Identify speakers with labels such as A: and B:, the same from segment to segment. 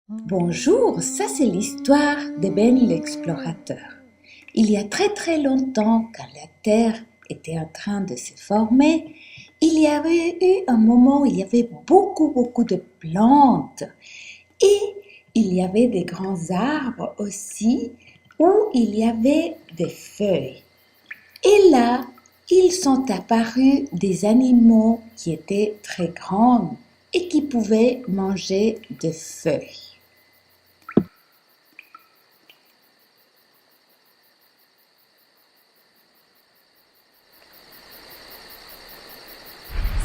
A: Bonjour, ça c'est l'histoire de Ben l'explorateur. Il y a très très longtemps, quand la Terre était en train de se former, il y avait eu un moment où il y avait beaucoup de plantes et il y avait des grands arbres aussi où il y avait des feuilles. Et là, ils sont apparus des animaux qui étaient très grands et qui pouvaient manger des feuilles.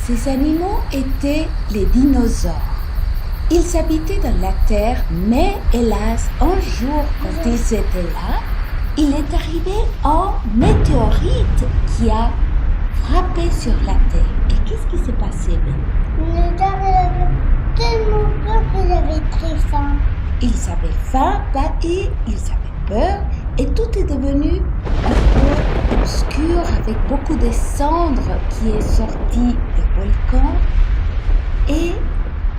A: Ces animaux étaient les dinosaures. Ils habitaient dans la terre, mais hélas, un jour, quand ils étaient là, il est arrivé un météorite qui a frappé sur la terre. Et qu'est-ce qui s'est passé, Ben?
B: J'avais tellement peur que j'avais très faim.
A: Ils avaient faim, et ils avaient peur, et tout est devenu un peu obscur avec beaucoup de cendres qui est sorti des volcans. Et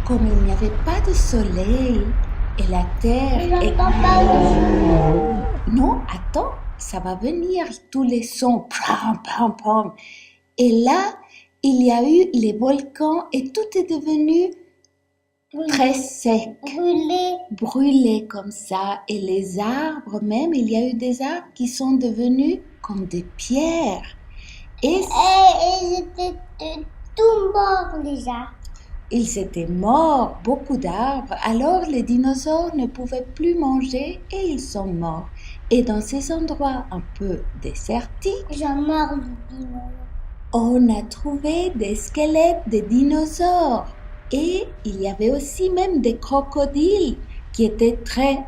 A: comme il n'y avait pas de soleil et la terre est... Non, attends, ça va venir, tous les sons, pam, pam, pam. Et là, il y a eu les volcans et tout est devenu très sec, brûlé comme ça. Et les arbres même, il y a eu des arbres qui sont devenus comme des pierres.
B: Et ils étaient tout morts les arbres.
A: Ils étaient morts, beaucoup d'arbres, alors les dinosaures ne pouvaient plus manger et ils sont morts. Et dans ces endroits un peu désertiques, on a trouvé des squelettes de dinosaures. Et il y avait aussi même des crocodiles qui étaient très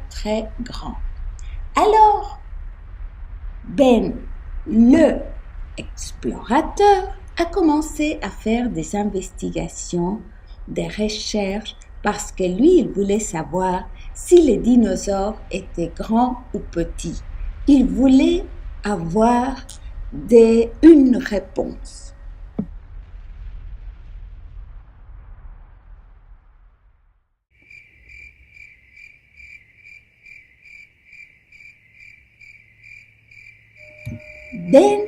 A: grands. Alors, Ben, le explorateur, a commencé à faire des investigations, des recherches, parce que lui, il voulait savoir si les dinosaures étaient grands ou petits. Il voulait avoir une réponse. Ben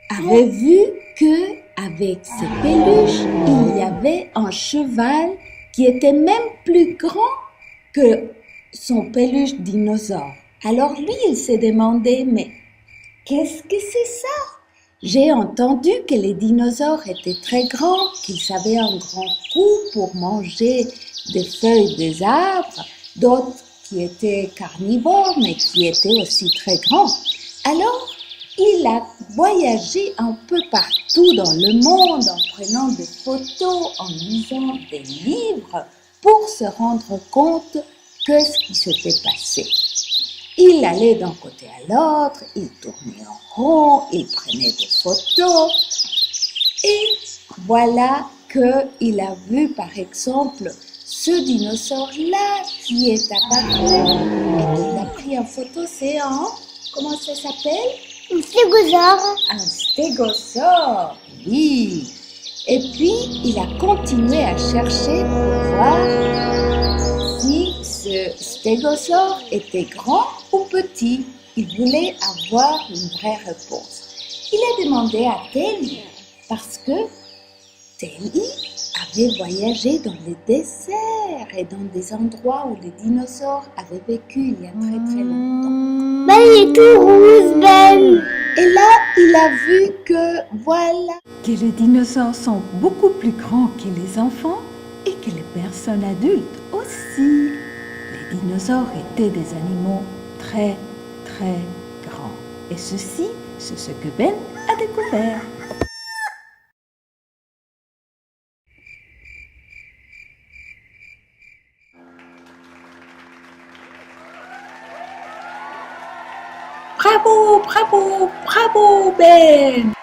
A: avait vu que avec ses peluches, il y avait un cheval qui était même plus grand que son peluche dinosaure. Alors lui, il s'est demandé, mais qu'est-ce que c'est ça? J'ai entendu que les dinosaures étaient très grands, qu'ils avaient un grand coup pour manger des feuilles des arbres, d'autres qui étaient carnivores, mais qui étaient aussi très grands. Alors, il a voyagé un peu partout dans le monde en prenant des photos, en lisant des livres pour se rendre compte de ce qui s'était passé. Il allait d'un côté à l'autre, il tournait en rond, il prenait des photos et voilà qu'il a vu par exemple ce dinosaure-là qui est apparu et qu'il a pris en photo, c'est un, comment ça s'appelle?
B: Un stégosaure.
A: Un stégosaure, oui. Et puis, il a continué à chercher pour voir si ce stégosaure était grand ou petit. Il voulait avoir une vraie réponse. Il a demandé à Telly, parce que Telly avait voyagé dans les déserts et dans des endroits où les dinosaures avaient vécu il y a très longtemps.
B: Ben, il est tout rouge, Ben.
A: Et là, il a vu que les dinosaures sont beaucoup plus grands que les enfants et que les personnes adultes aussi. Les dinosaures étaient des animaux très grands. Et ceci, c'est ce que Ben a découvert. Bravo Ben!